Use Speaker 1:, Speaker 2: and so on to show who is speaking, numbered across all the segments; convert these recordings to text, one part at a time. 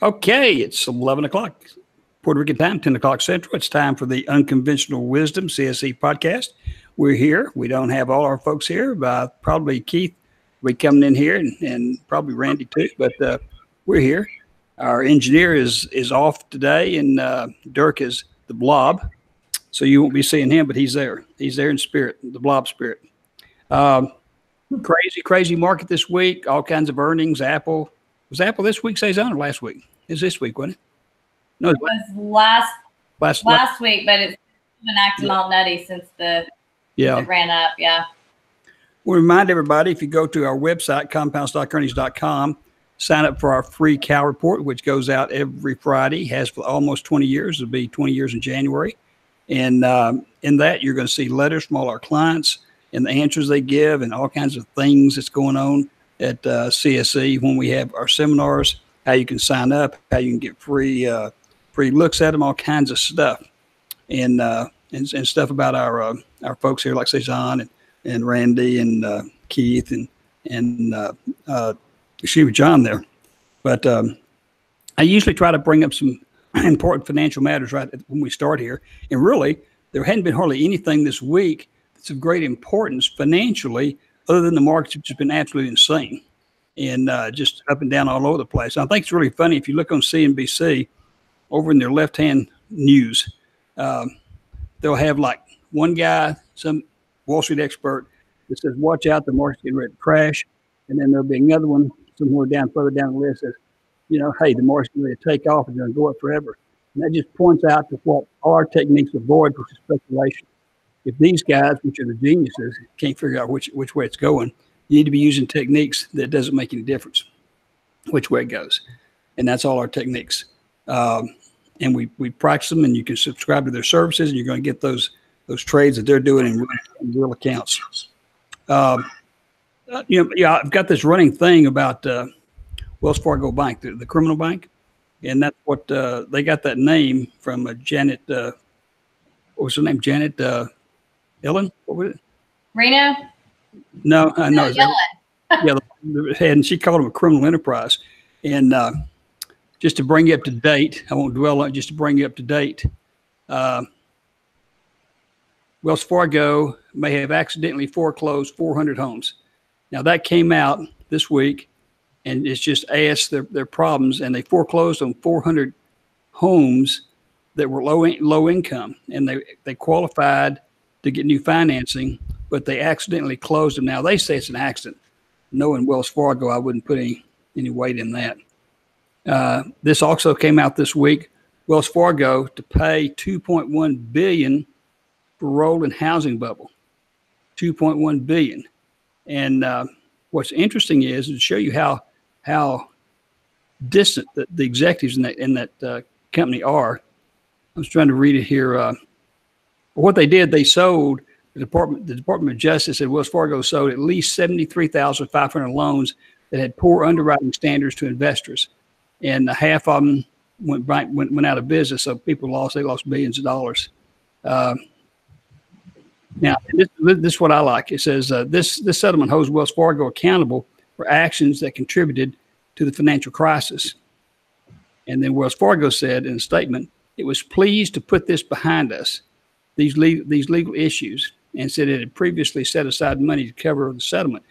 Speaker 1: Okay, it's 11 o'clock Puerto Rican time, 10 o'clock Central. It's time for the Unconventional Wisdom CSE podcast. We're here. We don't have all our folks here, but probably Keith will be coming in here and probably Randy too, but we're here. Our engineer is off today, and Dirk is the blob. So you won't be seeing him, but he's there. He's there in spirit, the blob spirit. Crazy market this week. All kinds of earnings. Apple. Was Apple this week, Cezanne, or last week? It's this week, wasn't it? No,
Speaker 2: it was last week, but it's been acting all nutty since it ran up. Yeah.
Speaker 1: We'll remind everybody, if you go to our website, compoundstockearnings.com, sign up for our free cow report, which goes out every Friday, has for almost 20 years. It'll be 20 years in January. And in that, you're going to see letters from all our clients and the answers they give and all kinds of things that's going on at CSE when we have our seminars, how you can sign up, how you can get free looks at them, all kinds of stuff. And stuff about our folks here like Cezanne and Randy and Keith and John there. But I usually try to bring up some important financial matters right when we start here. And really, there hadn't been hardly anything this week that's of great importance financially, other than the markets have just been absolutely insane and just up and down all over the place. And I think it's really funny if you look on CNBC over in their left-hand news, they'll have like one guy, some Wall Street expert that says, watch out, the market's getting ready to crash. And then there'll be another one somewhere further down the list says, hey, the market's going to take off and going to go up forever. And that just points out to what our techniques avoid, which is speculation. If these guys, which are the geniuses, can't figure out which way it's going, you need to be using techniques that doesn't make any difference which way it goes. And that's all our techniques. And we practice them, and you can subscribe to their services, and you're going to get those trades that they're doing in real accounts. I've got this running thing about Wells Fargo Bank, the criminal bank, and that's what they got that name from. Janet, what was her name? Janet Ellen? What was it?
Speaker 2: Reno?
Speaker 1: No, no.
Speaker 2: Ellen.
Speaker 1: And she called them a criminal enterprise. And just to bring you up to date, I won't dwell on it, just to bring you up to date, Wells Fargo may have accidentally foreclosed 400 homes. Now, that came out this week, and it's just asked their problems, and they foreclosed on 400 homes that were low income, and they qualified to get new financing, but they accidentally closed them. Now, they say it's an accident. Knowing Wells Fargo, I wouldn't put any weight in that. This also came out this week. Wells Fargo to pay $2.1 billion for rolling housing bubble. $2.1 billion. And what's interesting is to show you how distant the executives in that company are. I was trying to read it here. What they did, they sold the Department of Justice at Wells Fargo sold at least 73,500 loans that had poor underwriting standards to investors, and half of them went out of business. So people lost billions of dollars. Now, this is what I like. It says this settlement holds Wells Fargo accountable for actions that contributed to the financial crisis. And then Wells Fargo said in a statement, it was pleased to put this behind us, these legal issues, and said it had previously set aside money to cover the settlement.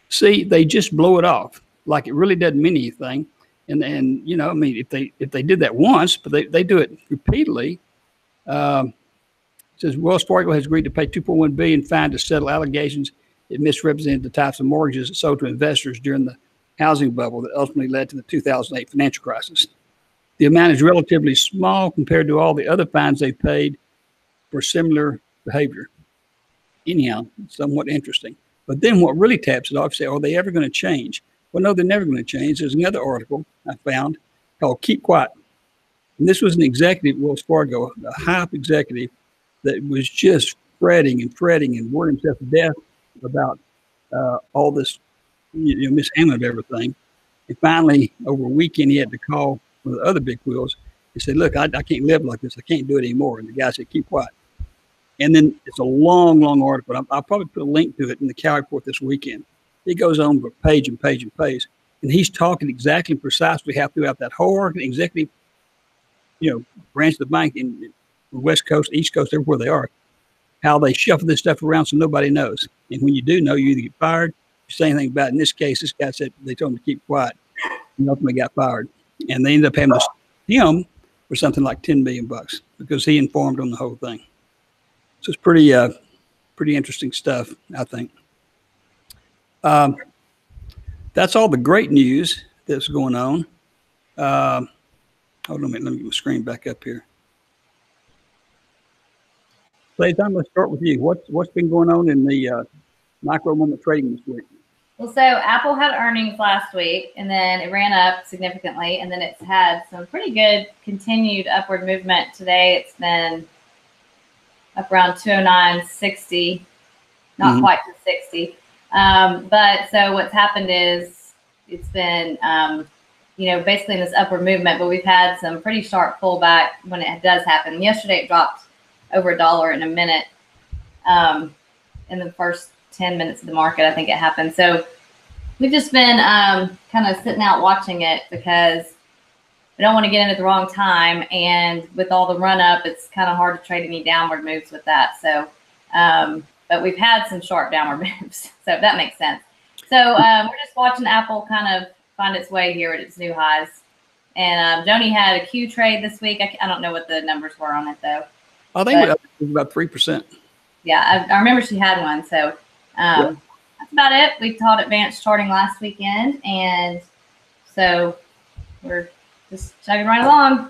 Speaker 1: See, they just blow it off like it really doesn't mean anything. And if they did that once, but they do it repeatedly. It says Wells Fargo has agreed to pay $2.1 billion fine to settle allegations it misrepresented the types of mortgages it sold to investors during the housing bubble that ultimately led to the 2008 financial crisis. The amount is relatively small compared to all the other fines they paid for similar behavior. Anyhow, somewhat interesting. But then what really taps it off, say, are they ever going to change? Well, no, they're never going to change. There's another article I found called Keep Quiet. And this was an executive at Wells Fargo, a high-up executive that was just fretting and worrying himself to death about all this mishandling of everything. And finally, over a weekend, he had to call one of the other big wheels. He said, look, I can't live like this. I can't do it anymore. And the guy said, keep quiet. And then it's a long article. I'll probably put a link to it in the Cow Report this weekend. It goes on for page and page and page. And he's talking exactly precisely how throughout that whole executive, branch of the bank in the West Coast, East Coast, everywhere they are, how they shuffle this stuff around so nobody knows. And when you do know, you either get fired, you say anything about it. In this case, this guy said they told him to keep quiet. And ultimately got fired. And they ended up having to sue him for something like $10 million because he informed on the whole thing. So it's pretty interesting stuff, I think. That's all the great news that's going on. Hold on a minute. Let me get my screen back up here. Clayton, let's start with you. What's been going on in the micro moment trading this week?
Speaker 2: Well, so Apple had earnings last week, and then it ran up significantly, and then it's had some pretty good continued upward movement. Today it's been up around 209.60, not quite to 60. But so what's happened is it's been, basically in this upward movement, but we've had some pretty sharp pullback when it does happen. Yesterday it dropped over $1 in a minute. In the first 10 minutes of the market, I think it happened. So we've just been kind of sitting out watching it because we don't want to get in at the wrong time. And with all the run up, it's kind of hard to trade any downward moves with that. So, but we've had some sharp downward moves. So if that makes sense. So we're just watching Apple kind of find its way here at its new highs. And Joni had a Q trade this week. I don't know what the numbers were on it though.
Speaker 1: I think it was about 3%.
Speaker 2: Yeah, I remember she had one. So that's about it. We taught advanced charting last weekend, and so we're just chugging right along.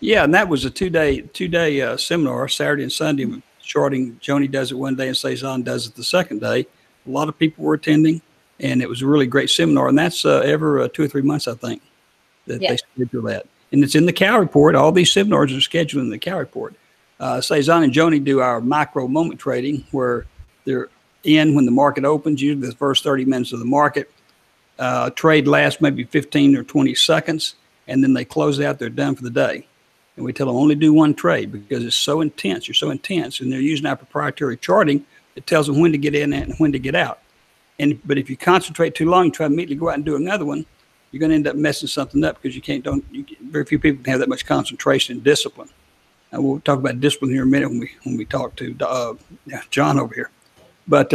Speaker 1: Yeah, and that was a two-day seminar, Saturday and Sunday. Charting, Joni does it one day and Cezanne does it the second day. A lot of people were attending, and it was a really great seminar. And that's every 2 or 3 months, I think, that they schedule that. And it's in the Cal report. All these seminars are scheduled in the Cal report. Cezanne and Joni do our micro moment trading, where they're in when the market opens, usually the first 30 minutes of the market. Trade lasts maybe 15 or 20 seconds, and then they close out. They're done for the day. And we tell them only do one trade because it's so intense. You're so intense. And they're using our proprietary charting. It tells them when to get in and when to get out. But if you concentrate too long, you try to immediately go out and do another one, you're going to end up messing something up because very few people can have that much concentration and discipline. And we'll talk about discipline here in a minute when we talk to John over here. But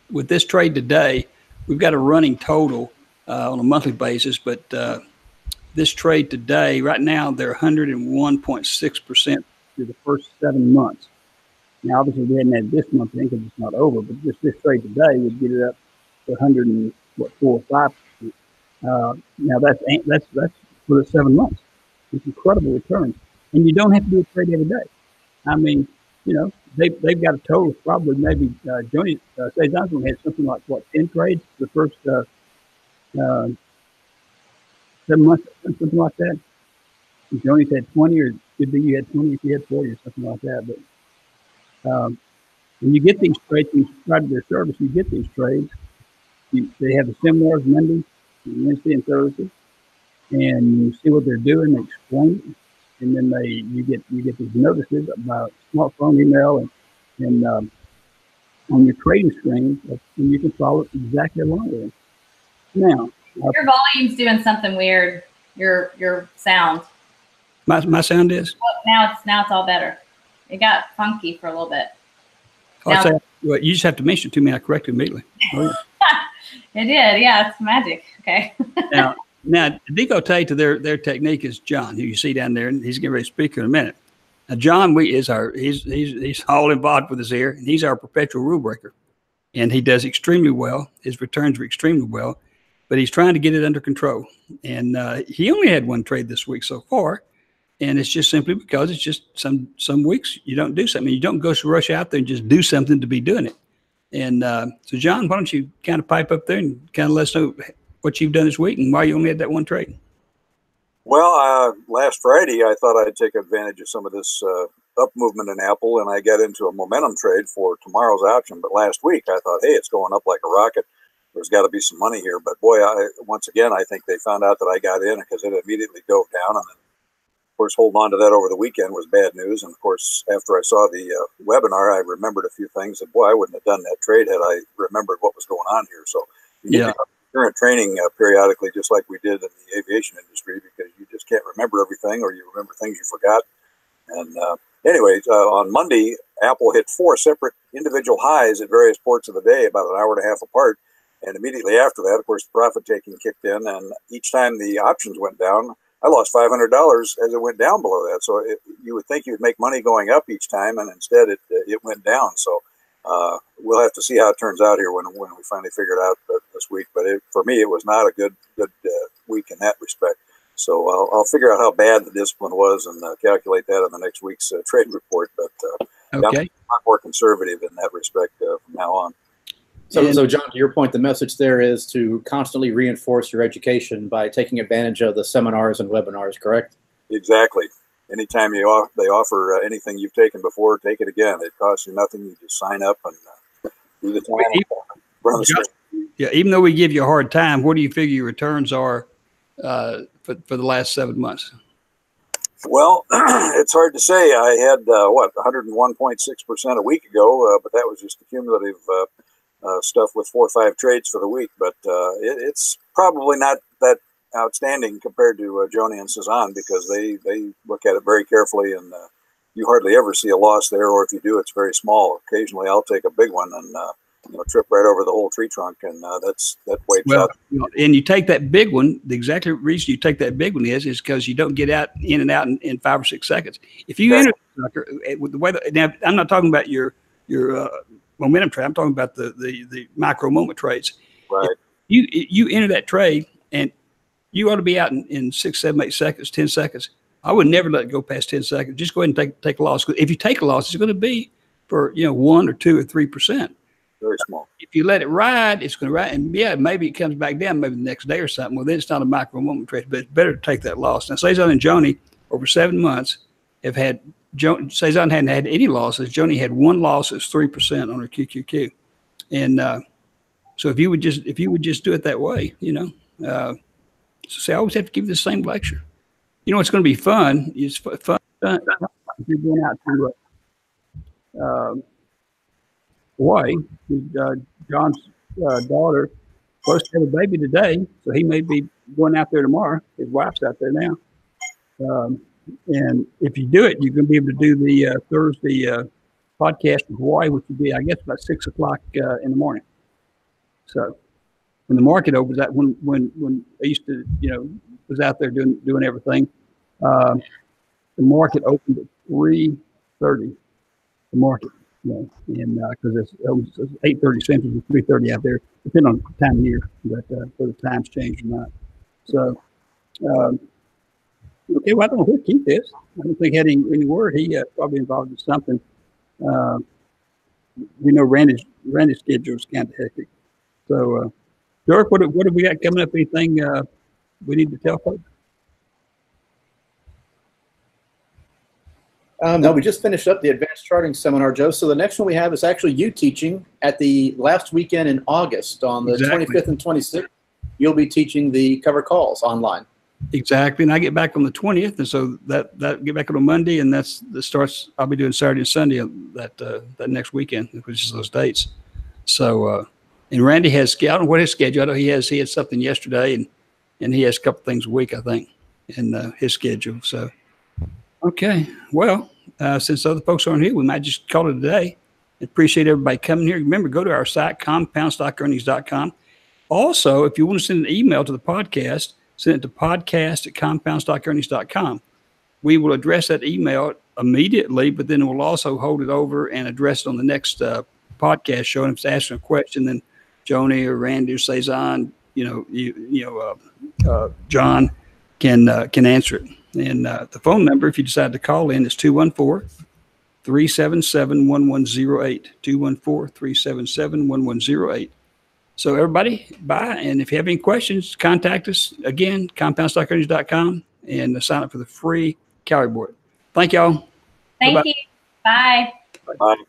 Speaker 1: with this trade today, we've got a running total on a monthly basis. But this trade today, right now, they're 101.6% through the first 7 months. Now, obviously, we hadn't had this month because it's not over. But just this trade today would get it up to 104 or 5%. Now that's for the 7 months. It's incredible returns, and you don't have to do a trade every day. I mean, they've got a total of probably maybe Joni Cezanne had something like 10 trades the first 7 months, something like that. If Joni's had 20, or it could be you had 20 if you had 40 or something like that. But when you get these trades, when you subscribe to their service, you get these trades. They have the seminars Monday, Wednesday, and Thursday. And you see what they're doing, they explain it, and then you get these notices about smartphone, email, and on your trading screen, and you can follow it exactly along with it. Now,
Speaker 2: your volume's doing something weird. Your sound.
Speaker 1: My sound is.
Speaker 2: Oh, now it's all better. It got funky for a little bit.
Speaker 1: Well, you just have to mention it to me. I correct it immediately. Oh, yeah.
Speaker 2: It did. Yeah, it's magic. Okay.
Speaker 1: Now, decote to their technique is John, who you see down there, and he's getting ready to speak in a minute. Now, John, he's all involved with us here, and he's our perpetual rule breaker, and he does extremely well. His returns are extremely well, but he's trying to get it under control. And he only had one trade this week so far, and it's just simply because it's just some weeks you don't do something. You don't go rush out there and just do something to be doing it. And so, John, why don't you kind of pipe up there and kind of let us know what you've done this week and why you only had that one trade?
Speaker 3: Well, last Friday, I thought I'd take advantage of some of this up movement in Apple, and I got into a momentum trade for tomorrow's option. But last week, I thought, hey, it's going up like a rocket. There's got to be some money here. But boy, once again, I think they found out that I got in because it immediately dove down. And then, of course, holding on to that over the weekend was bad news. And of course, after I saw the webinar, I remembered a few things. And boy, I wouldn't have done that trade had I remembered what was going on here. So You need current training periodically, just like we did in the aviation industry, because you just can't remember everything, or you remember things you forgot. And anyways, on Monday, Apple hit 4 separate individual highs at various ports of the day, about an hour and a half apart. And immediately after that, of course, the profit taking kicked in. And each time the options went down, I lost $500 as it went down below that. So you would think you would make money going up each time, and instead it went down. So we'll have to see how it turns out here when we finally figure it out this week. But for me, it was not a good week in that respect. So I'll figure out how bad the discipline was and calculate that in the next week's trade report. But
Speaker 1: okay.
Speaker 3: I'm a lot more conservative in that respect from now on.
Speaker 4: So John, to your point, the message there is to constantly reinforce your education by taking advantage of the seminars and webinars, correct?
Speaker 3: Exactly. Anytime they offer anything you've taken before, take it again. It costs you nothing. You just sign up and do the time.
Speaker 1: Yeah, even though we give you a hard time, what do you figure your returns are for the last 7 months?
Speaker 3: Well, it's hard to say. I had 101.6% a week ago, but that was just the cumulative stuff with 4 or 5 trades for the week. But it's probably not that outstanding compared to Joni and Cezanne, because they look at it very carefully, and you hardly ever see a loss there, or if you do, it's very small. Occasionally, I'll take a big one and trip right over the whole tree trunk, and that wipes out.
Speaker 1: And you take that big one. The exact reason you take that big one is because you don't get in and out in 5 or 6 seconds. If you enter with the way now, I'm not talking about your momentum trade. I'm talking about the micro moment trades.
Speaker 3: Right.
Speaker 1: You enter that trade, and you ought to be out in 6, 7, 8 seconds, 10 seconds. I would never let it go past 10 seconds. Just go ahead and take a loss. If you take a loss, it's going to be for 1 or 2 or 3%.
Speaker 3: Very small.
Speaker 1: If you let it ride, it's going to ride. And maybe it comes back down maybe the next day or something. Well, then it's not a micro moment trade, but it's better to take that loss. Now, Cezanne and Joni over 7 months have had, Cezanne hadn't had any losses. Joni had 1 loss that's 3% on her QQQ. And so if you would just do it that way, so I always have to give you the same lecture. It's going to be fun. It's fun. If you're going out to Hawaii, John's daughter supposed to have a baby today, so he may be going out there tomorrow. His wife's out there now. And if you do it, you're going to be able to do the Thursday podcast from Hawaii, which would be, I guess, about 6 o'clock in the morning. So when the market opens, that when I used to, was out there doing everything, the market opened at 3:30. The market, and because it was 8:30 Central, it's 3:30 out there, depending on the time of year, but whether the times change or not. So, okay, well, I don't know who Keith is. I don't think he had any word. He probably involved in something. We know Randy's schedule is kind of hectic. So, Dirk, what have we got coming up? Anything we need to tell folks?
Speaker 4: No, we just finished up the advanced charting seminar, Joe. So the next one we have is actually you teaching at the last weekend in August on the 25th and 26th. You'll be teaching the cover calls online.
Speaker 1: Exactly, and I get back on the 20th, and so that get back on a Monday, and that starts. I'll be doing Saturday and Sunday that next weekend, which is those dates. So, and Randy has, I don't know what his schedule. I know he had something yesterday, and he has a couple things a week, I think, in his schedule. So, okay, well, since other folks aren't here, we might just call it a day. Appreciate everybody coming here. Remember, go to our site, compoundstockearnings.com. Also, if you want to send an email to the podcast, send it to podcast@compoundstockearnings.com. We will address that email immediately, but then we'll also hold it over and address it on the next podcast show. And if it's asking a question, then Joni or Randy or Cezanne, John can answer it. And the phone number, if you decide to call in, is 214-377-1108. 214-377-1108. So everybody, bye. And if you have any questions, contact us again, compoundstockearnings.com, and sign up for the free calorie board. Thank y'all.
Speaker 2: Thank you. Bye.
Speaker 3: Bye.